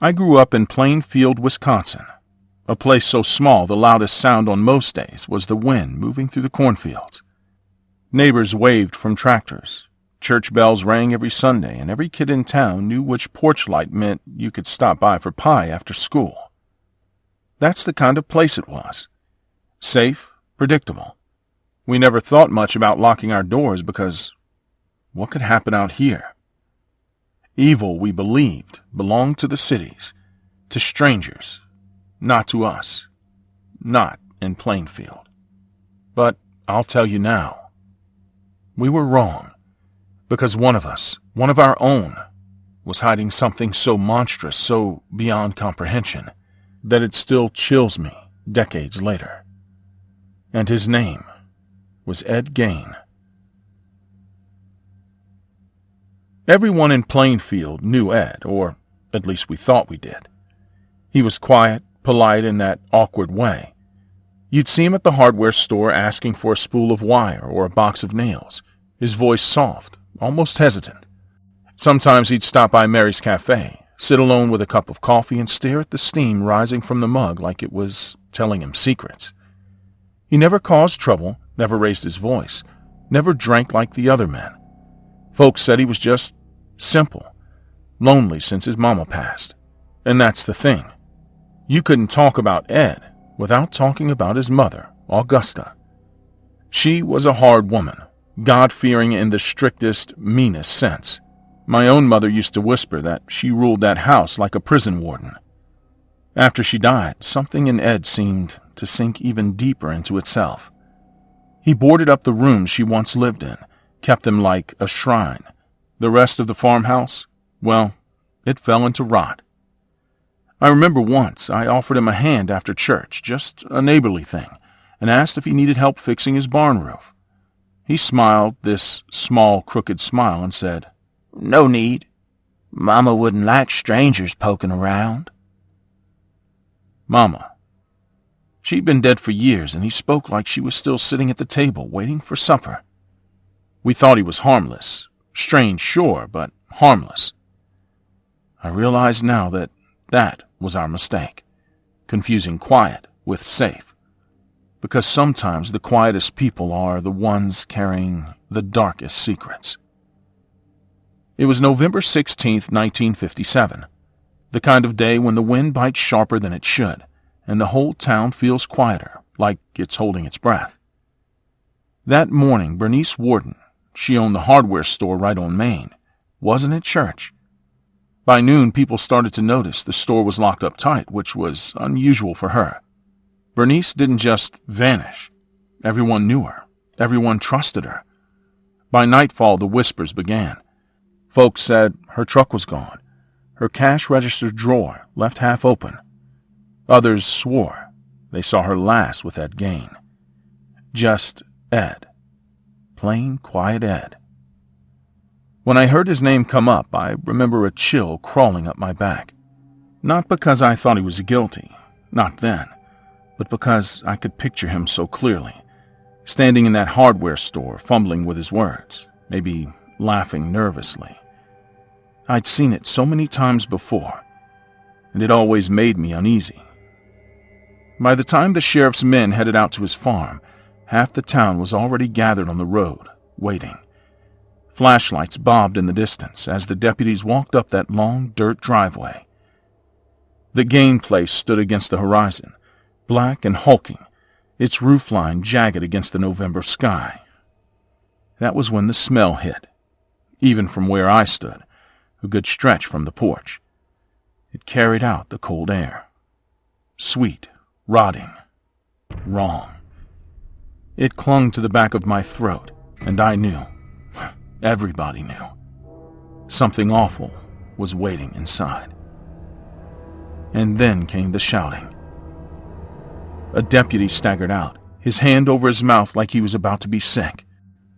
I grew up in Plainfield, Wisconsin, a place so small the loudest sound on most days was the wind moving through the cornfields. Neighbors waved from tractors. Church bells rang every Sunday, and every kid in town knew which porch light meant you could stop by for pie after school. That's the kind of place it was. Safe, predictable. We never thought much about locking our doors because what could happen out here? Evil, we believed, belonged to the cities, to strangers, not to us, not in Plainfield. But I'll tell you now, we were wrong, because one of us, one of our own, was hiding something so monstrous, so beyond comprehension, that it still chills me decades later. And his name was Ed Gain. Everyone in Plainfield knew Ed, or at least we thought we did. He was quiet, polite in that awkward way. You'd see him at the hardware store asking for a spool of wire or a box of nails, his voice soft, almost hesitant. Sometimes he'd stop by Mary's Cafe, sit alone with a cup of coffee and stare at the steam rising from the mug like it was telling him secrets. He never caused trouble, never raised his voice, never drank like the other men. Folks said he was just simple, lonely since his mama passed. And that's the thing. You couldn't talk about Ed without talking about his mother, Augusta. She was a hard woman, God-fearing in the strictest, meanest sense. My own mother used to whisper that she ruled that house like a prison warden. After she died, something in Ed seemed to sink even deeper into itself. He boarded up the rooms she once lived in, kept them like a shrine. The rest of the farmhouse, well, it fell into rot. I remember once I offered him a hand after church, just a neighborly thing, and asked if he needed help fixing his barn roof. He smiled, this small, crooked smile, and said, "No need. Mama wouldn't like strangers poking around." Mama. She'd been dead for years, and he spoke like she was still sitting at the table waiting for supper. We thought he was harmless. Strange, sure, but harmless. I realize now that was our mistake, confusing quiet with safe, because sometimes the quietest people are the ones carrying the darkest secrets. It was November 16th, 1957, the kind of day when the wind bites sharper than it should, and the whole town feels quieter, like it's holding its breath. That morning, Bernice Warden, she owned the hardware store right on Main, wasn't at church. By noon, people started to notice the store was locked up tight, which was unusual for her. Bernice didn't just vanish. Everyone knew her. Everyone trusted her. By nightfall, the whispers began. Folks said her truck was gone, her cash register drawer left half open. Others swore they saw her last with Ed Gain. Just Ed. Plain, quiet Ed. When I heard his name come up, I remember a chill crawling up my back. Not because I thought he was guilty, not then, but because I could picture him so clearly, standing in that hardware store, fumbling with his words, maybe laughing nervously. I'd seen it so many times before, and it always made me uneasy. By the time the sheriff's men headed out to his farm, half the town was already gathered on the road, waiting. Flashlights bobbed in the distance as the deputies walked up that long dirt driveway. The Gain place stood against the horizon, black and hulking, its roofline jagged against the November sky. That was when the smell hit, even from where I stood, a good stretch from the porch. It carried out the cold air. Sweet, rotting, wrong. It clung to the back of my throat, and I knew. Everybody knew. Something awful was waiting inside. And then came the shouting. A deputy staggered out, his hand over his mouth like he was about to be sick.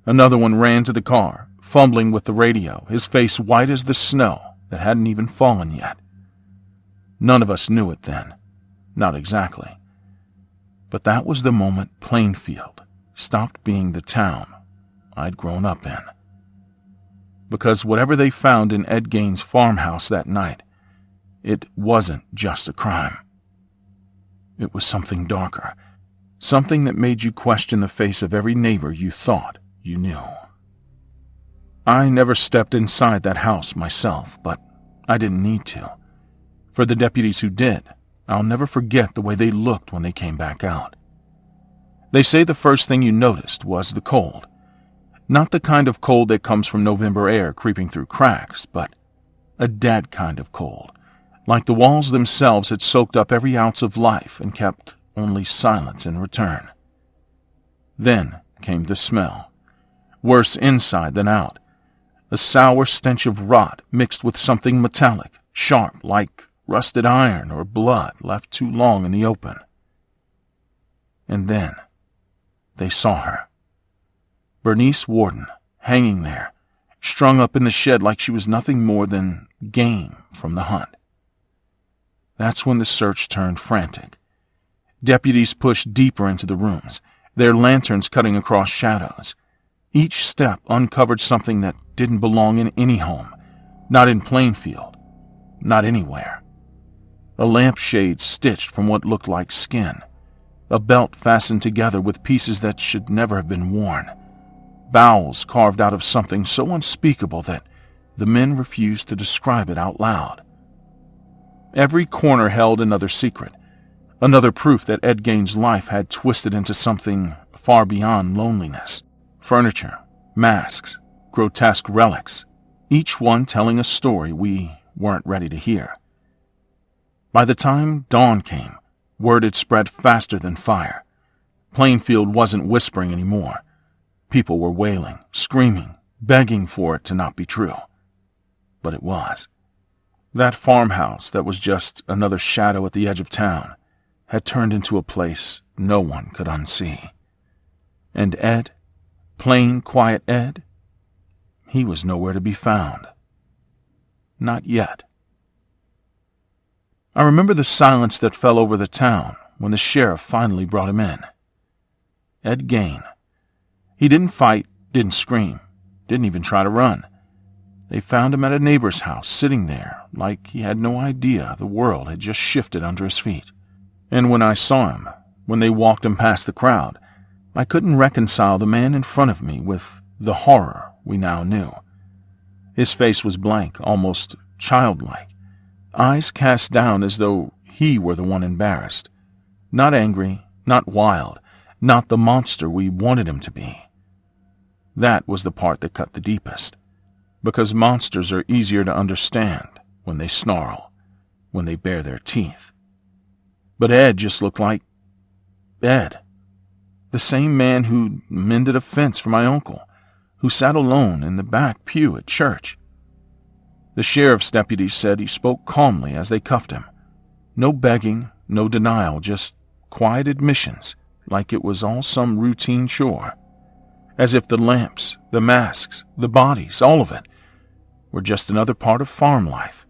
Another one ran to the car, fumbling with the radio, his face white as the snow that hadn't even fallen yet. None of us knew it then. Not exactly. But that was the moment Plainfield stopped being the town I'd grown up in. Because whatever they found in Ed Gain's farmhouse that night, It wasn't just a crime. It was something darker, something that made you question the face of every neighbor you thought you knew. I never stepped inside that house myself, but I didn't need to. For the deputies who did, I'll never forget the way they looked when they came back out. They say the first thing you noticed was the cold. Not the kind of cold that comes from November air creeping through cracks, but a dead kind of cold, like the walls themselves had soaked up every ounce of life and kept only silence in return. Then came the smell, worse inside than out, a sour stench of rot mixed with something metallic, sharp like rusted iron or blood left too long in the open. And then they saw her. Bernice Warden, hanging there, strung up in the shed like she was nothing more than game from the hunt. That's when the search turned frantic. Deputies pushed deeper into the rooms, their lanterns cutting across shadows. Each step uncovered something that didn't belong in any home, not in Plainfield, not anywhere. A lampshade stitched from what looked like skin, a belt fastened together with pieces that should never have been worn, bowels carved out of something so unspeakable that the men refused to describe it out loud. Every corner held another secret, another proof that Ed Gaines's life had twisted into something far beyond loneliness. Furniture, masks, grotesque relics, each one telling a story we weren't ready to hear. By the time dawn came, word had spread faster than fire. Plainfield wasn't whispering anymore. People were wailing, screaming, begging for it to not be true. But it was. That farmhouse that was just another shadow at the edge of town had turned into a place no one could unsee. And Ed, plain, quiet Ed, he was nowhere to be found. Not yet. I remember the silence that fell over the town when the sheriff finally brought him in. Ed Gain. He didn't fight, didn't scream, didn't even try to run. They found him at a neighbor's house, sitting there like he had no idea the world had just shifted under his feet. And when I saw him, when they walked him past the crowd, I couldn't reconcile the man in front of me with the horror we now knew. His face was blank, almost childlike, eyes cast down as though he were the one embarrassed. Not angry, not wild, not the monster we wanted him to be. That was the part that cut the deepest, because monsters are easier to understand when they snarl, when they bare their teeth. But Ed just looked like Ed, the same man who mended a fence for my uncle, who sat alone in the back pew at church. The sheriff's deputies said he spoke calmly as they cuffed him. No begging, no denial, just quiet admissions, like it was all some routine chore. As if the lamps, the masks, the bodies, all of it, were just another part of farm life.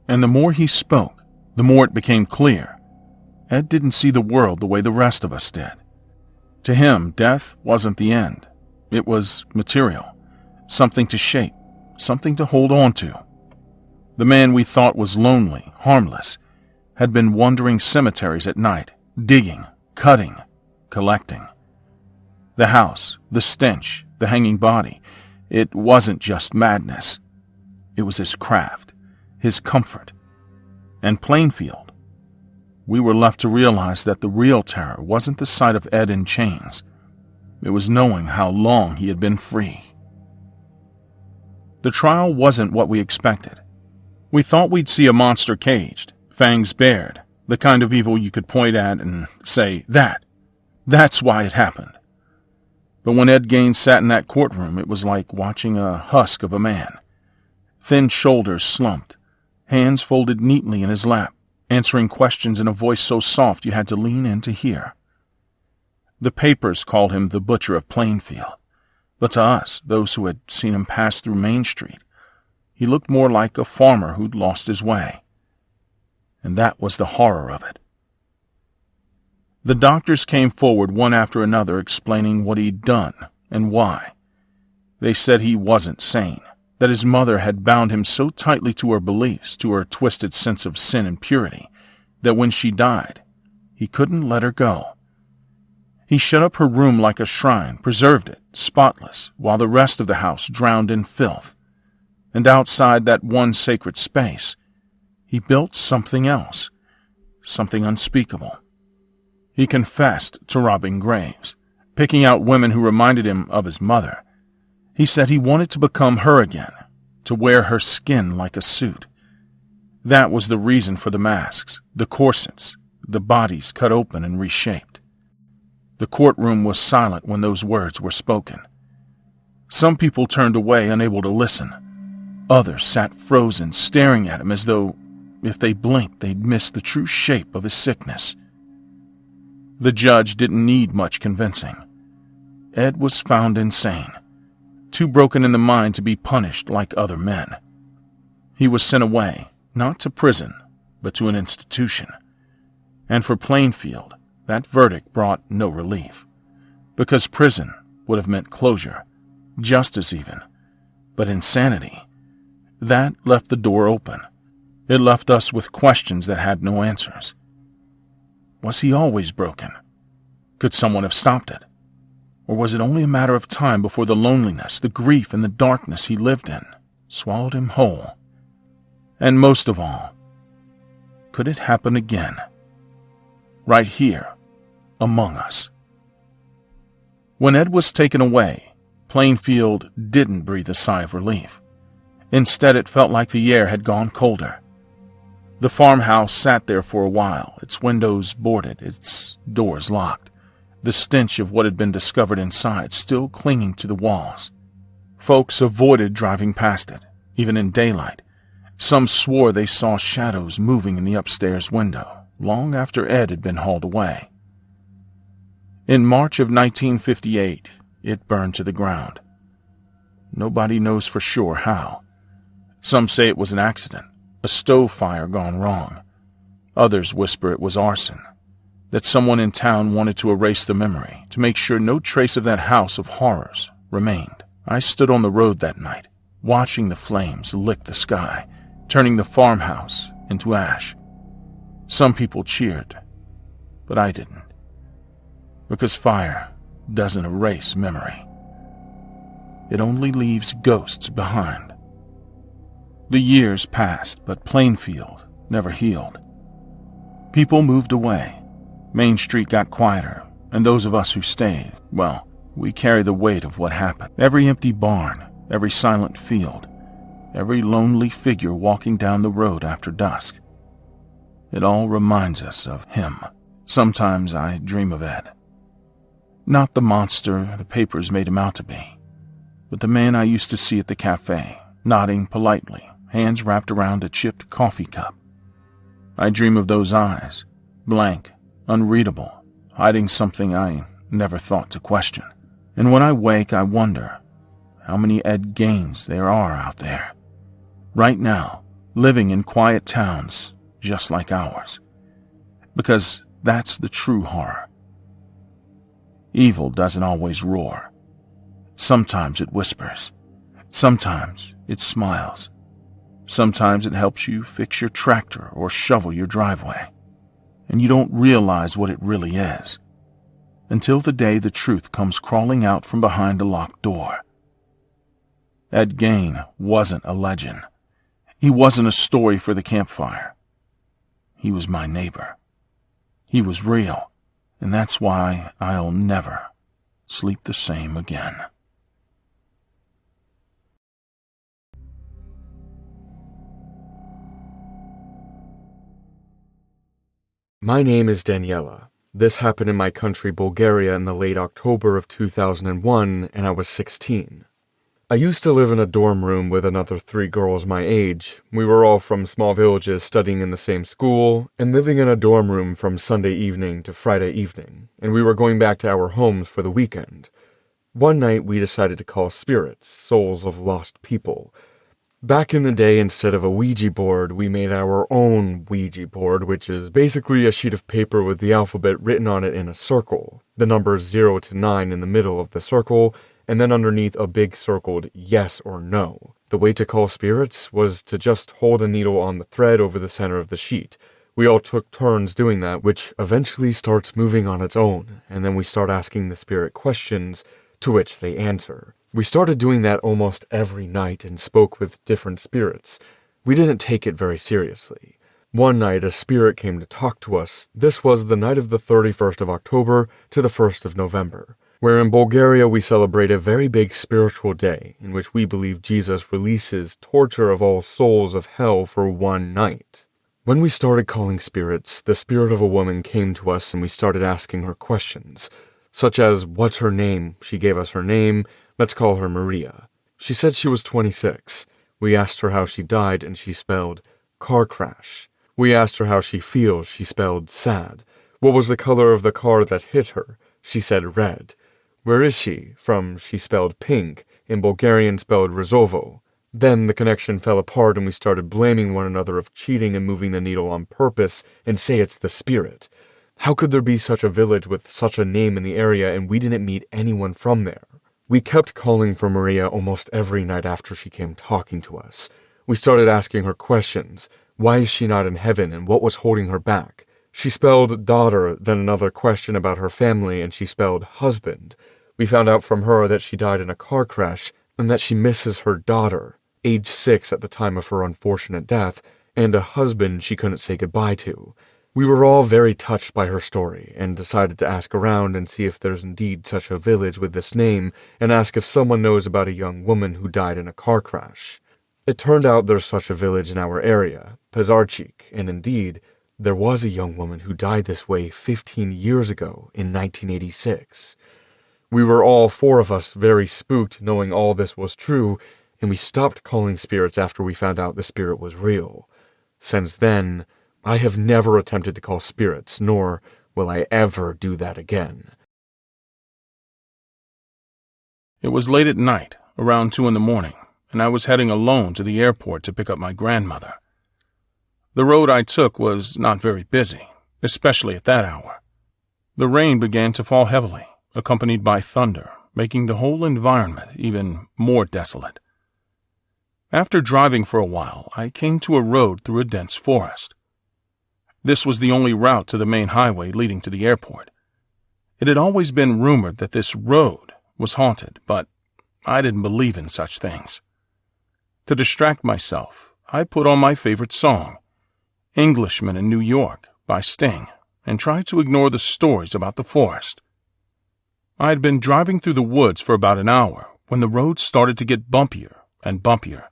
And the more he spoke, the more it became clear. Ed didn't see the world the way the rest of us did. To him, death wasn't the end. It was material, something to shape, something to hold on to. The man we thought was lonely, harmless, had been wandering cemeteries at night, digging, cutting, collecting. The house, the stench, the hanging body, it wasn't just madness. It was his craft, his comfort. And Plainfield. We were left to realize that the real terror wasn't the sight of Ed in chains. It was knowing how long he had been free. The trial wasn't what we expected. We thought we'd see a monster caged, fangs bared, the kind of evil you could point at and say, that's why it happened. But when Ed Gaines sat in that courtroom, it was like watching a husk of a man. Thin shoulders slumped, hands folded neatly in his lap, answering questions in a voice so soft you had to lean in to hear. The papers called him the Butcher of Plainfield, but to us, those who had seen him pass through Main Street, he looked more like a farmer who'd lost his way. And that was the horror of it. The doctors came forward one after another explaining what he'd done and why. They said he wasn't sane. that his mother had bound him so tightly to her beliefs, to her twisted sense of sin and purity, that when she died, he couldn't let her go. He shut up her room like a shrine, preserved it, spotless, while the rest of the house drowned in filth. And outside that one sacred space, he built something else, something unspeakable. He confessed to robbing graves, picking out women who reminded him of his mother. He said he wanted to become her again, to wear her skin like a suit. That was the reason for the masks, the corsets, the bodies cut open and reshaped. The courtroom was silent when those words were spoken. Some people turned away, unable to listen. Others sat frozen, staring at him as though, if they blinked, they'd miss the true shape of his sickness. The judge didn't need much convincing. Ed was found insane, too broken in the mind to be punished like other men. He was sent away, not to prison, but to an institution. And for Plainfield, that verdict brought no relief, because prison would have meant closure, justice even, but insanity, that left the door open. It left us with questions that had no answers. Was he always broken? Could someone have stopped it? Or was it only a matter of time before the loneliness, the grief, and the darkness he lived in swallowed him whole? And most of all, could it happen again? Right here, among us. When Ed was taken away, Plainfield didn't breathe a sigh of relief. Instead, it felt like the air had gone colder. The farmhouse sat there for a while, its windows boarded, its doors locked, the stench of what had been discovered inside still clinging to the walls. Folks avoided driving past it, even in daylight. Some swore they saw shadows moving in the upstairs window, long after Ed had been hauled away. In March of 1958, it burned to the ground. Nobody knows for sure how. Some say it was an accident, a stove fire gone wrong. Others whisper it was arson, that someone in town wanted to erase the memory, to make sure no trace of that house of horrors remained. I stood on the road that night, watching the flames lick the sky, turning the farmhouse into ash. Some people cheered, but I didn't. Because fire doesn't erase memory. It only leaves ghosts behind. The years passed, but Plainfield never healed. People moved away. Main Street got quieter, and those of us who stayed, well, we carry the weight of what happened. Every empty barn, every silent field, every lonely figure walking down the road after dusk. It all reminds us of him. Sometimes I dream of Ed. Not the monster the papers made him out to be, but the man I used to see at the cafe, nodding politely, hands wrapped around a chipped coffee cup. I dream of those eyes, blank, unreadable, hiding something I never thought to question. And when I wake, I wonder how many Ed Gaines there are out there, right now, living in quiet towns just like ours. Because that's the true horror. Evil doesn't always roar. Sometimes it whispers. Sometimes it smiles. Sometimes it helps you fix your tractor or shovel your driveway. And you don't realize what it really is, until the day the truth comes crawling out from behind a locked door. Ed Gain wasn't a legend. He wasn't a story for the campfire. He was my neighbor. He was real, and that's why I'll never sleep the same again. My name is Daniela. This happened in my country, Bulgaria, in the late October of 2001, and I was 16. I used to live in a dorm room with another 3 girls my age. We were all from small villages studying in the same school, and living in a dorm room from Sunday evening to Friday evening, and we were going back to our homes for the weekend. One night we decided to call spirits, souls of lost people. Back in the day, instead of a Ouija board, we made our own Ouija board, which is basically a sheet of paper with the alphabet written on it in a circle, the numbers 0 to 9 in the middle of the circle, and then underneath a big circled yes or no. The way to call spirits was to just hold a needle on the thread over the center of the sheet. We all took turns doing that, which eventually starts moving on its own, and then we start asking the spirit questions, to which they answer. We started doing that almost every night and spoke with different spirits. We didn't take it very seriously. One night, a spirit came to talk to us. This was the night of the 31st of October to the 1st of November, where in Bulgaria we celebrate a very big spiritual day in which we believe Jesus releases torture of all souls of hell for one night. When we started calling spirits, the spirit of a woman came to us and we started asking her questions, such as, what's her name? She gave us her name. Let's call her Maria. She said she was 26. We asked her how she died and she spelled car crash. We asked her how she feels. She spelled sad. What was the color of the car that hit her? She said red. Where is she? From she spelled pink, in Bulgarian spelled Rozovo. Then the connection fell apart and we started blaming one another of cheating and moving the needle on purpose and say it's the spirit. How could there be such a village with such a name in the area and we didn't meet anyone from there? We kept calling for Maria almost every night after she came talking to us. We started asking her questions. Why is she not in heaven and what was holding her back? She spelled daughter, then another question about her family, and she spelled husband. We found out from her that she died in a car crash and that she misses her daughter, age 6 at the time of her unfortunate death, and a husband she couldn't say goodbye to. We were all very touched by her story and decided to ask around and see if there's indeed such a village with this name and ask if someone knows about a young woman who died in a car crash. It turned out there's such a village in our area, Pazarchik, and indeed, there was a young woman who died this way 15 years ago in 1986. We were all 4 of us very spooked knowing all this was true, and we stopped calling spirits after we found out the spirit was real. Since then, I have never attempted to call spirits, nor will I ever do that again. It was late at night, around 2 a.m, and I was heading alone to the airport to pick up my grandmother. The road I took was not very busy, especially at that hour. The rain began to fall heavily, accompanied by thunder, making the whole environment even more desolate. After driving for a while, I came to a road through a dense forest. This was the only route to the main highway leading to the airport. It had always been rumored that this road was haunted, but I didn't believe in such things. To distract myself, I put on my favorite song, Englishman in New York by Sting, and tried to ignore the stories about the forest. I had been driving through the woods for about an hour when the road started to get bumpier and bumpier.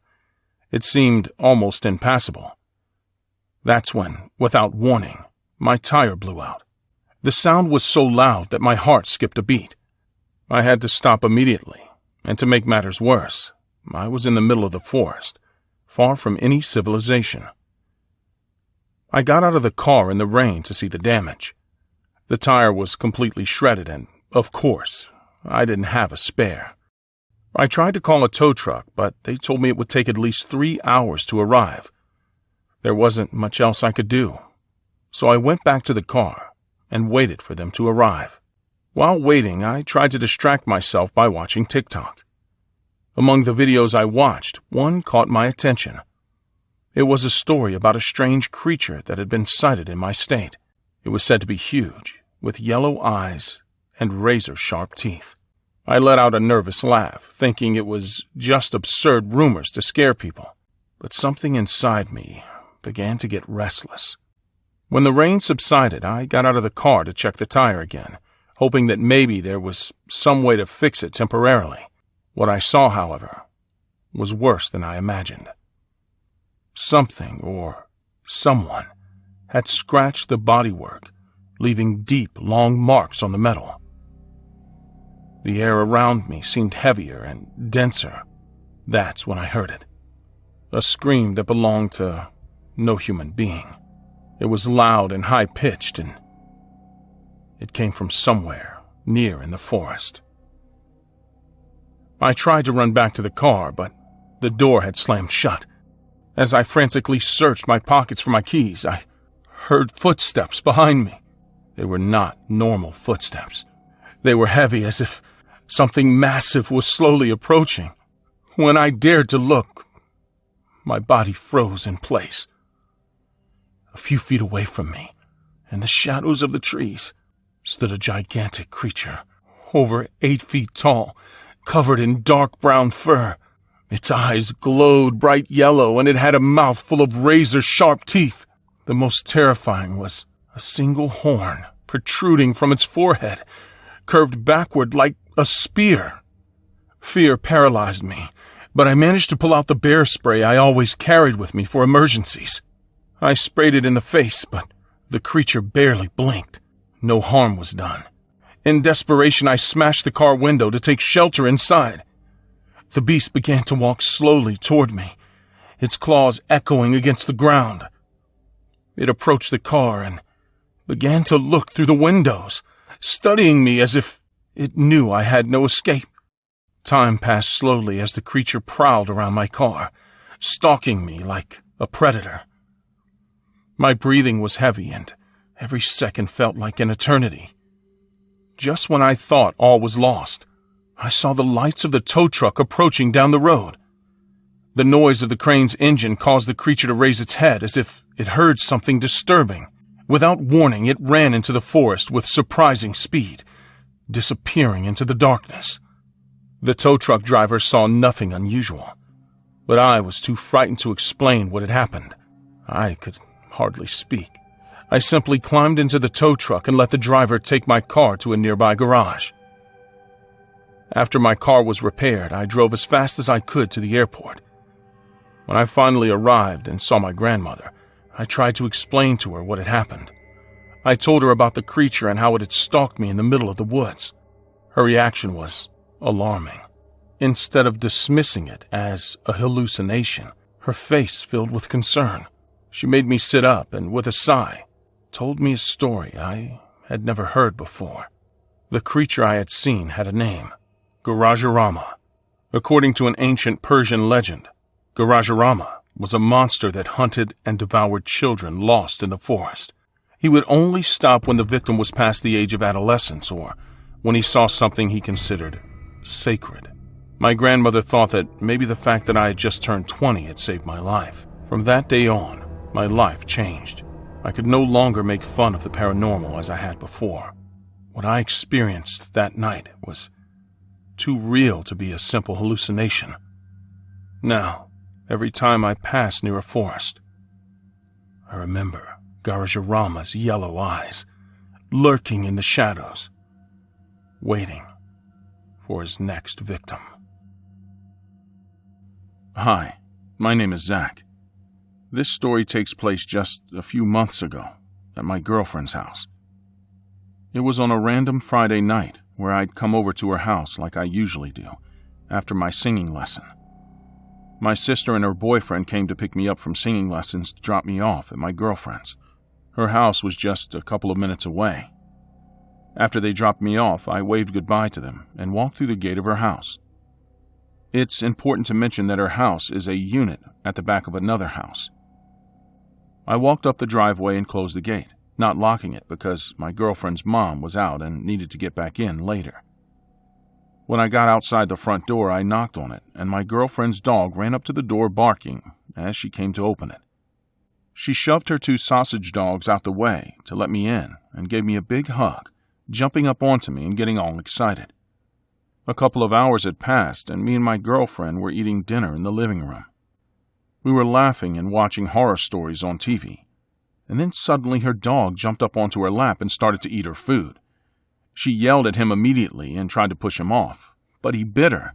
It seemed almost impassable. That's when, without warning, my tire blew out. The sound was so loud that my heart skipped a beat. I had to stop immediately, and to make matters worse, I was in the middle of the forest, far from any civilization. I got out of the car in the rain to see the damage. The tire was completely shredded and, of course, I didn't have a spare. I tried to call a tow truck, but they told me it would take at least 3 hours to arrive. There wasn't much else I could do, so I went back to the car and waited for them to arrive. While waiting, I tried to distract myself by watching TikTok. Among the videos I watched, one caught my attention. It was a story about a strange creature that had been sighted in my state. It was said to be huge, with yellow eyes and razor-sharp teeth. I let out a nervous laugh, thinking it was just absurd rumors to scare people, but something inside me began to get restless. When the rain subsided, I got out of the car to check the tire again, hoping that maybe there was some way to fix it temporarily. What I saw, however, was worse than I imagined. Something or someone had scratched the bodywork, leaving deep, long marks on the metal. The air around me seemed heavier and denser. That's when I heard it. A scream that belonged to no human being. It was loud and high-pitched, and it came from somewhere near in the forest. I tried to run back to the car, but the door had slammed shut. As I frantically searched my pockets for my keys, I heard footsteps behind me. They were not normal footsteps. They were heavy, as if something massive was slowly approaching. When I dared to look, my body froze in place. A few feet away from me, in the shadows of the trees, stood a gigantic creature, over 8 feet tall, covered in dark brown fur. Its eyes glowed bright yellow, and it had a mouth full of razor-sharp teeth. The most terrifying was a single horn protruding from its forehead, curved backward like a spear. Fear paralyzed me, but I managed to pull out the bear spray I always carried with me for emergencies. I sprayed it in the face, but the creature barely blinked. No harm was done. In desperation, I smashed the car window to take shelter inside. The beast began to walk slowly toward me, its claws echoing against the ground. It approached the car and began to look through the windows, studying me as if it knew I had no escape. Time passed slowly as the creature prowled around my car, stalking me like a predator. My breathing was heavy, and every second felt like an eternity. Just when I thought all was lost, I saw the lights of the tow truck approaching down the road. The noise of the crane's engine caused the creature to raise its head as if it heard something disturbing. Without warning, it ran into the forest with surprising speed, disappearing into the darkness. The tow truck driver saw nothing unusual, but I was too frightened to explain what had happened. I could hardly speak. I simply climbed into the tow truck and let the driver take my car to a nearby garage. After my car was repaired, I drove as fast as I could to the airport. When I finally arrived and saw my grandmother, I tried to explain to her what had happened. I told her about the creature and how it had stalked me in the middle of the woods. Her reaction was alarming. Instead of dismissing it as a hallucination, her face filled with concern. She made me sit up and, with a sigh, told me a story I had never heard before. The creature I had seen had a name, Garajarama. According to an ancient Persian legend, Garajarama was a monster that hunted and devoured children lost in the forest. He would only stop when the victim was past the age of adolescence or when he saw something he considered sacred. My grandmother thought that maybe the fact that I had just turned 20 had saved my life. From that day on, my life changed. I could no longer make fun of the paranormal as I had before. What I experienced that night was too real to be a simple hallucination. Now, every time I pass near a forest, I remember Garajarama's yellow eyes, lurking in the shadows, waiting for his next victim. Hi, my name is Zach. This story takes place just a few months ago at my girlfriend's house. It was on a random Friday night where I'd come over to her house like I usually do, after my singing lesson. My sister and her boyfriend came to pick me up from singing lessons to drop me off at my girlfriend's. Her house was just a couple of minutes away. After they dropped me off, I waved goodbye to them and walked through the gate of her house. It's important to mention that her house is a unit at the back of another house. I walked up the driveway and closed the gate, not locking it because my girlfriend's mom was out and needed to get back in later. When I got outside the front door, I knocked on it, and my girlfriend's dog ran up to the door barking as she came to open it. She shoved her 2 sausage dogs out the way to let me in and gave me a big hug, jumping up onto me and getting all excited. A couple of hours had passed, and me and my girlfriend were eating dinner in the living room. We were laughing and watching horror stories on TV, and then suddenly her dog jumped up onto her lap and started to eat her food. She yelled at him immediately and tried to push him off, but he bit her.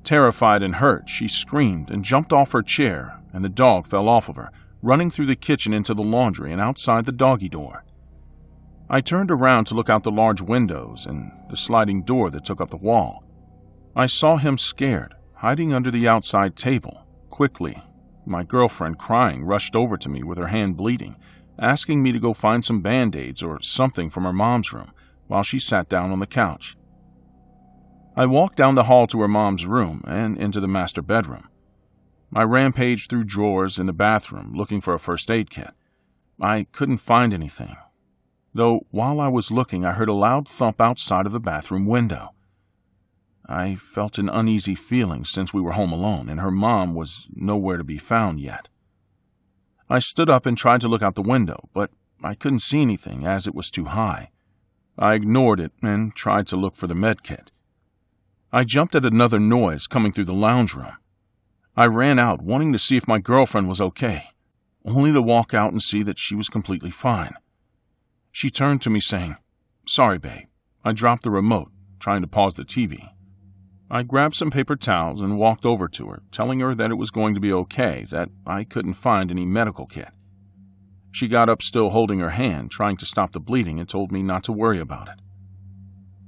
Terrified and hurt, she screamed and jumped off her chair, and the dog fell off of her, running through the kitchen into the laundry and outside the doggy door. I turned around to look out the large windows and the sliding door that took up the wall. I saw him scared, hiding under the outside table. Quickly, my girlfriend, crying, rushed over to me with her hand bleeding, asking me to go find some Band-Aids or something from her mom's room while she sat down on the couch. I walked down the hall to her mom's room and into the master bedroom. I rampaged through drawers in the bathroom looking for a first aid kit. I couldn't find anything, though while I was looking I heard a loud thump outside of the bathroom window. I felt an uneasy feeling since we were home alone and her mom was nowhere to be found yet. I stood up and tried to look out the window, but I couldn't see anything as it was too high. I ignored it and tried to look for the med kit. I jumped at another noise coming through the lounge room. I ran out wanting to see if my girlfriend was okay, only to walk out and see that she was completely fine. She turned to me saying, "Sorry, babe." I dropped the remote, trying to pause the TV. I grabbed some paper towels and walked over to her, telling her that it was going to be okay, that I couldn't find any medical kit. She got up still holding her hand, trying to stop the bleeding, and told me not to worry about it.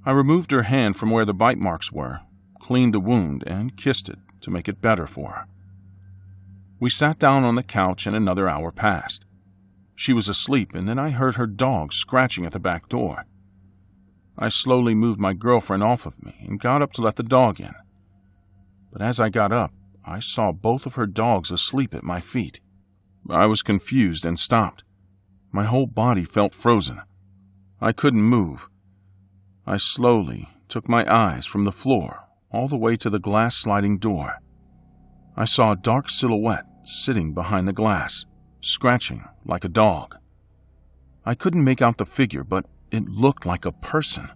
I removed her hand from where the bite marks were, cleaned the wound, and kissed it to make it better for her. We sat down on the couch and another hour passed. She was asleep, and then I heard her dog scratching at the back door. I slowly moved my girlfriend off of me and got up to let the dog in. But as I got up, I saw both of her dogs asleep at my feet. I was confused and stopped. My whole body felt frozen. I couldn't move. I slowly took my eyes from the floor all the way to the glass sliding door. I saw a dark silhouette sitting behind the glass, scratching like a dog. I couldn't make out the figure, but it looked like a person.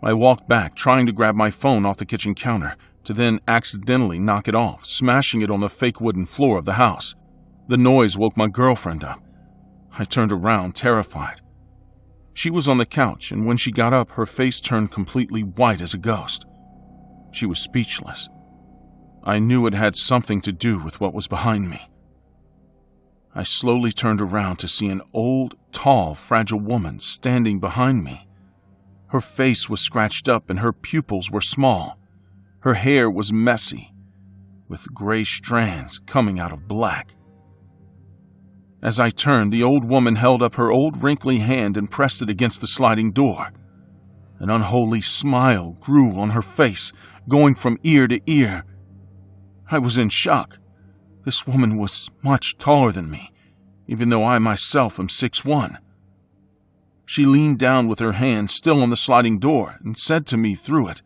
I walked back, trying to grab my phone off the kitchen counter, to then accidentally knock it off, smashing it on the fake wooden floor of the house. The noise woke my girlfriend up. I turned around, terrified. She was on the couch, and when she got up, her face turned completely white as a ghost. She was speechless. I knew it had something to do with what was behind me. I slowly turned around to see an old, tall, fragile woman standing behind me. Her face was scratched up and her pupils were small. Her hair was messy, with gray strands coming out of black. As I turned, the old woman held up her old wrinkly hand and pressed it against the sliding door. An unholy smile grew on her face, going from ear to ear. I was in shock. This woman was much taller than me, even though I myself am 6'1". She leaned down with her hand still on the sliding door and said to me through it,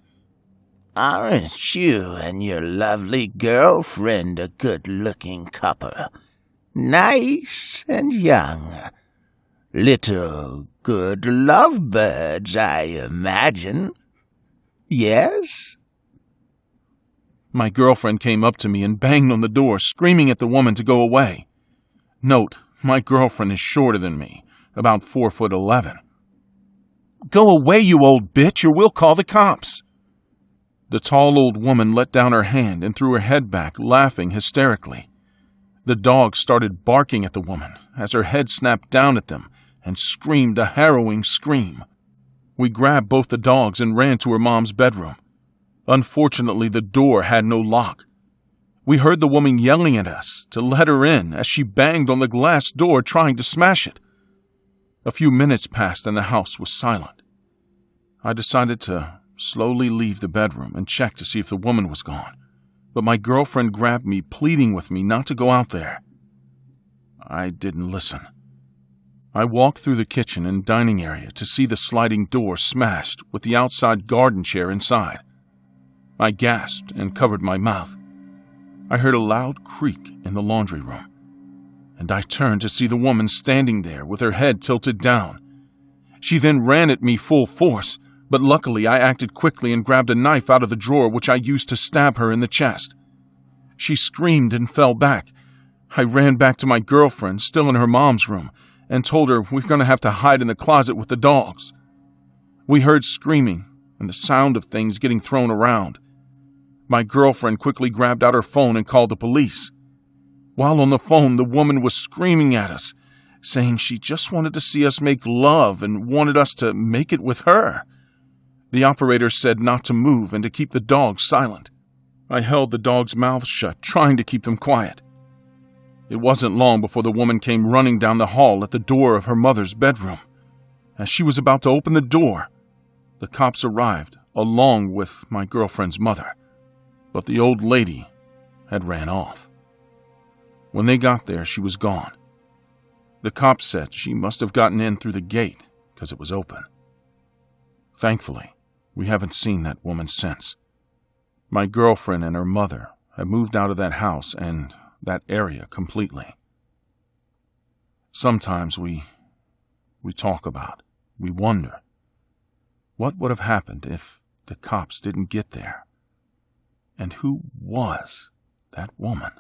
"Aren't you and your lovely girlfriend a good-looking couple? Nice and young. Little good lovebirds, I imagine. Yes?" My girlfriend came up to me and banged on the door, screaming at the woman to go away. Note, my girlfriend is shorter than me, about 4'11". "Go away, you old bitch, or we'll call the cops." The tall old woman let down her hand and threw her head back, laughing hysterically. The dog started barking at the woman as her head snapped down at them and screamed a harrowing scream. We grabbed both the dogs and ran to her mom's bedroom. Unfortunately, the door had no lock. We heard the woman yelling at us to let her in as she banged on the glass door trying to smash it. A few minutes passed and the house was silent. I decided to slowly leave the bedroom and check to see if the woman was gone, but my girlfriend grabbed me, pleading with me not to go out there. I didn't listen. I walked through the kitchen and dining area to see the sliding door smashed with the outside garden chair inside. I gasped and covered my mouth. I heard a loud creak in the laundry room, and I turned to see the woman standing there with her head tilted down. She then ran at me full force, but luckily I acted quickly and grabbed a knife out of the drawer which I used to stab her in the chest. She screamed and fell back. I ran back to my girlfriend, still in her mom's room, and told her we're going to have to hide in the closet with the dogs. We heard screaming and the sound of things getting thrown around. My girlfriend quickly grabbed out her phone and called the police. While on the phone, the woman was screaming at us, saying she just wanted to see us make love and wanted us to make it with her. The operator said not to move and to keep the dogs silent. I held the dogs' mouths shut, trying to keep them quiet. It wasn't long before the woman came running down the hall at the door of her mother's bedroom. As she was about to open the door, the cops arrived, along with my girlfriend's mother. But the old lady had ran off. When they got there, she was gone. The cops said she must have gotten in through the gate because it was open. Thankfully, We haven't seen that woman since. My girlfriend and her mother have moved out of that house and that area completely. Sometimes we talk about, we wonder, what would have happened if the cops didn't get there? And who was that woman?